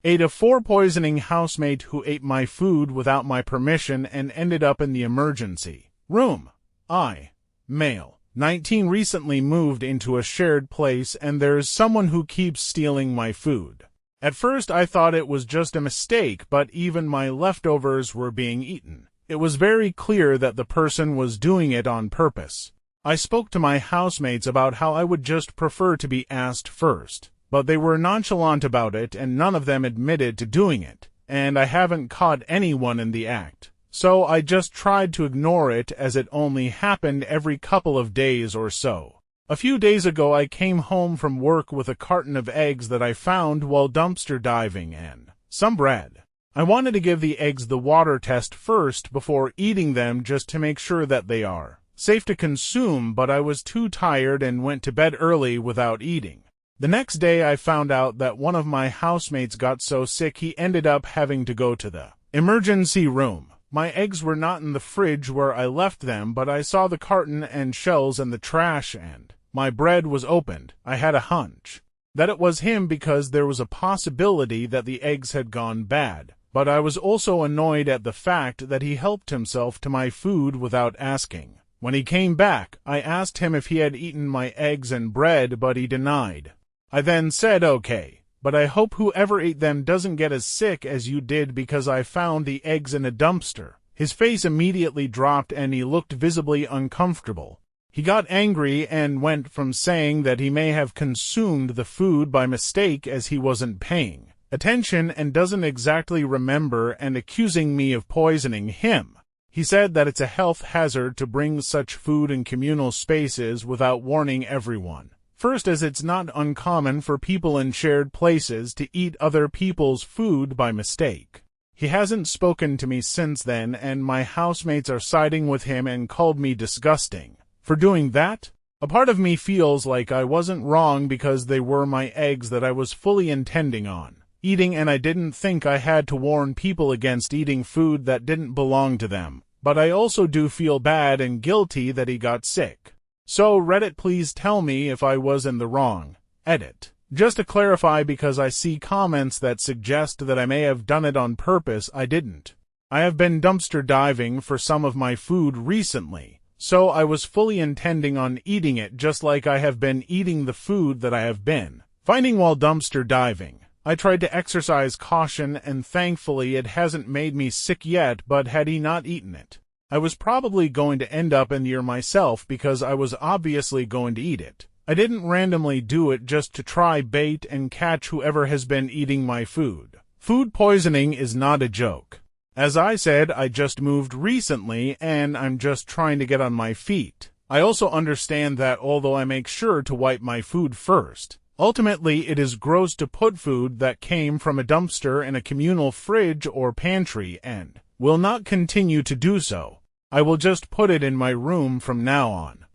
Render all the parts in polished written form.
Ada, 4 poisoning housemate who ate my food without my permission and ended up in the emergency room. I, male, 19, recently moved into a shared place and there is someone who keeps stealing my food. At first I thought it was just a mistake, but even my leftovers were being eaten. It was very clear that the person was doing it on purpose. I spoke to my housemates about how I would just prefer to be asked first, but they were nonchalant about it and none of them admitted to doing it, and I haven't caught anyone in the act. So I just tried to ignore it as it only happened every couple of days or so. A few days ago I came home from work with a carton of eggs that I found while dumpster diving and some bread. I wanted to give the eggs the water test first before eating them just to make sure that they are safe to consume, but I was too tired and went to bed early without eating. The next day I found out that one of my housemates got so sick he ended up having to go to the emergency room. My eggs were not in the fridge where I left them, but I saw the carton and shells in the trash and my bread was opened. I had a hunch that it was him because there was a possibility that the eggs had gone bad, but I was also annoyed at the fact that he helped himself to my food without asking. When he came back, I asked him if he had eaten my eggs and bread, but he denied. I then said, "Okay, but I hope whoever ate them doesn't get as sick as you did because I found the eggs in a dumpster." His face immediately dropped and he looked visibly uncomfortable. He got angry and went from saying that he may have consumed the food by mistake as he wasn't paying attention and doesn't exactly remember, and accusing me of poisoning him. He said that it's a health hazard to bring such food in communal spaces without warning everyone. First, as it's not uncommon for people in shared places to eat other people's food by mistake. He hasn't spoken to me since then, and my housemates are siding with him and called me disgusting for doing that. A part of me feels like I wasn't wrong because they were my eggs that I was fully intending on eating, and I didn't think I had to warn people against eating food that didn't belong to them. But I also do feel bad and guilty that he got sick. So Reddit, please tell me if I was in the wrong. Edit. Just to clarify, because I see comments that suggest that I may have done it on purpose, I didn't. I have been dumpster diving for some of my food recently, so I was fully intending on eating it just like I have been eating the food that I have been finding while dumpster diving. I tried to exercise caution and thankfully it hasn't made me sick yet, but had he not eaten it, I was probably going to end up in the ER myself because I was obviously going to eat it. I didn't randomly do it just to try bait and catch whoever has been eating my food. Food poisoning is not a joke. As I said, I just moved recently and I'm just trying to get on my feet. I also understand that although I make sure to wipe my food first, ultimately it is gross to put food that came from a dumpster in a communal fridge or pantry and will not continue to do so. I will just put it in my room from now on.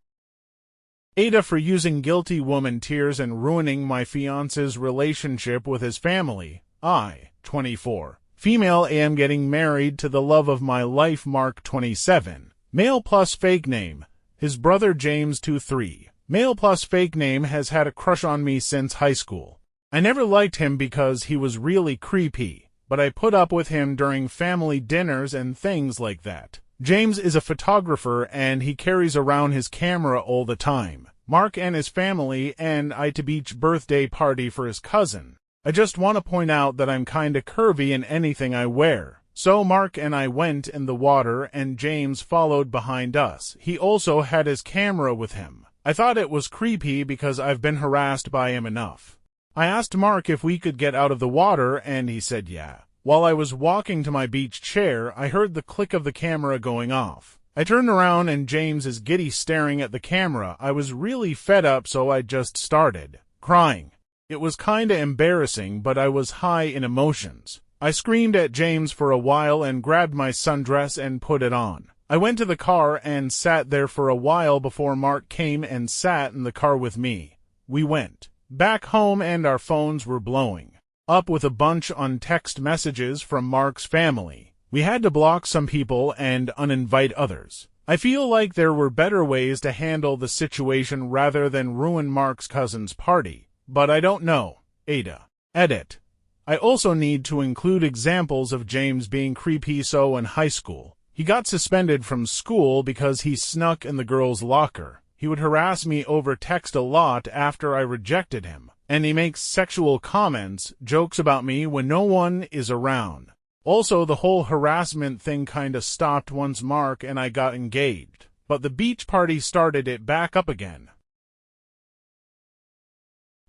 Ada, for using guilty woman tears and ruining my fiance's relationship with his family. I, 24. Female, am getting married to the love of my life. Mark, 27. Male plus fake name. His brother James, 23. Male plus fake name, has had a crush on me since high school. I never liked him because he was really creepy, but I put up with him during family dinners and things like that. James is a photographer and he carries around his camera all the time. Mark and his family and I to beach birthday party for his cousin. I just want to point out that I'm kinda curvy in anything I wear. So Mark and I went in the water and James followed behind us. He also had his camera with him. I thought it was creepy because I've been harassed by him enough. I asked Mark if we could get out of the water and he said yeah. While I was walking to my beach chair, I heard the click of the camera going off. I turned around and James is giddy staring at the camera. I was really fed up, so I just started crying. It was kinda embarrassing, but I was high in emotions. I screamed at James for a while and grabbed my sundress and put it on. I went to the car and sat there for a while before Mark came and sat in the car with me. We went back home and our phones were blowing up with a bunch on text messages from Mark's family. We had to block some people and uninvite others. I feel like there were better ways to handle the situation rather than ruin Mark's cousin's party, but I don't know. Ada. Edit. I also need to include examples of James being creepy so in high school. He got suspended from school because he snuck in the girls' locker. He would harass me over text a lot after I rejected him. And he makes sexual comments, jokes about me when no one is around. Also, the whole harassment thing kinda stopped once Mark and I got engaged. But the beach party started it back up again.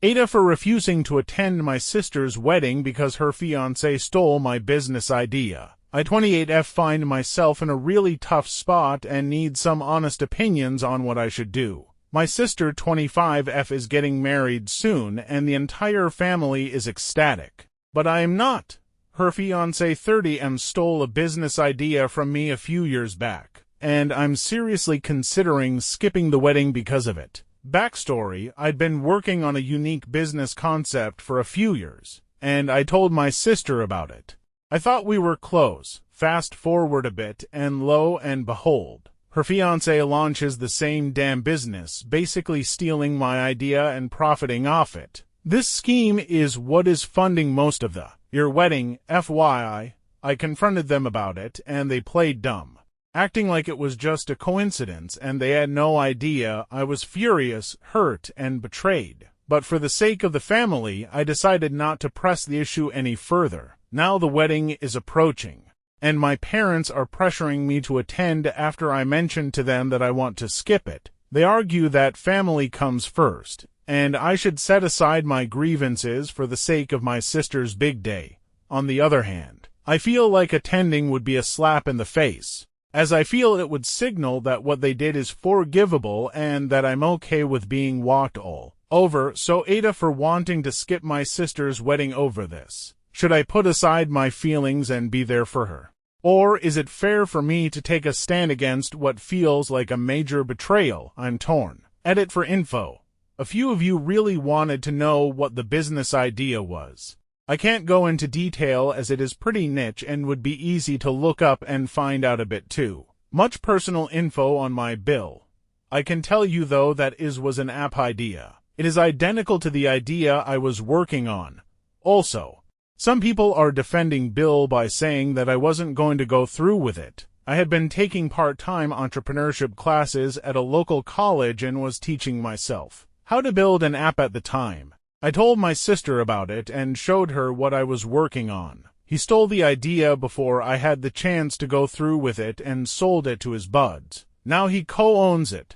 Ada for refusing to attend my sister's wedding because her fiancé stole my business idea. I 28F find myself in a really tough spot and need some honest opinions on what I should do. My sister 25F is getting married soon and the entire family is ecstatic. But I am not. Her fiancé 30M stole a business idea from me a few years back, and I'm seriously considering skipping the wedding because of it. Backstory, I'd been working on a unique business concept for a few years, and I told my sister about it. I thought we were close. Fast forward a bit, and lo and behold, her fiancé launches the same damn business, basically stealing my idea and profiting off it. This scheme is what is funding most of your wedding, FYI. I confronted them about it, and they played dumb, acting like it was just a coincidence and they had no idea. I was furious, hurt, and betrayed. But for the sake of the family, I decided not to press the issue any further. Now the wedding is approaching, and my parents are pressuring me to attend after I mentioned to them that I want to skip it. They argue that family comes first, and I should set aside my grievances for the sake of my sister's big day. On the other hand, I feel like attending would be a slap in the face, as I feel it would signal that what they did is forgivable and that I'm okay with being walked all over. So Ada for wanting to skip my sister's wedding over this. Should I put aside my feelings and be there for her? Or is it fair for me to take a stand against what feels like a major betrayal? I'm torn. Edit for info. A few of you really wanted to know what the business idea was. I can't go into detail as it is pretty niche and would be easy to look up and find out a bit too much personal info on my bill. I can tell you though that was an app idea. It is identical to the idea I was working on. Also, some people are defending Bill by saying that I wasn't going to go through with it. I had been taking part-time entrepreneurship classes at a local college and was teaching myself how to build an app at the time. I told my sister about it and showed her what I was working on. He stole the idea before I had the chance to go through with it and sold it to his buds. Now he co-owns it.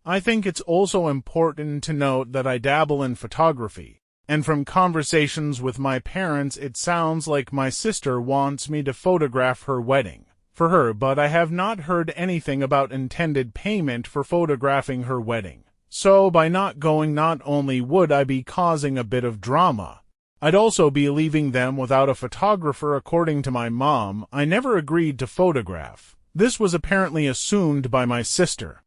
I think it's also important to note that I dabble in photography, and from conversations with my parents it sounds like my sister wants me to photograph her wedding for her, but I have not heard anything about intended payment for photographing her wedding. So by not going, not only would I be causing a bit of drama, I'd also be leaving them without a photographer. According to my mom, I never agreed to photograph. This was apparently assumed by my sister.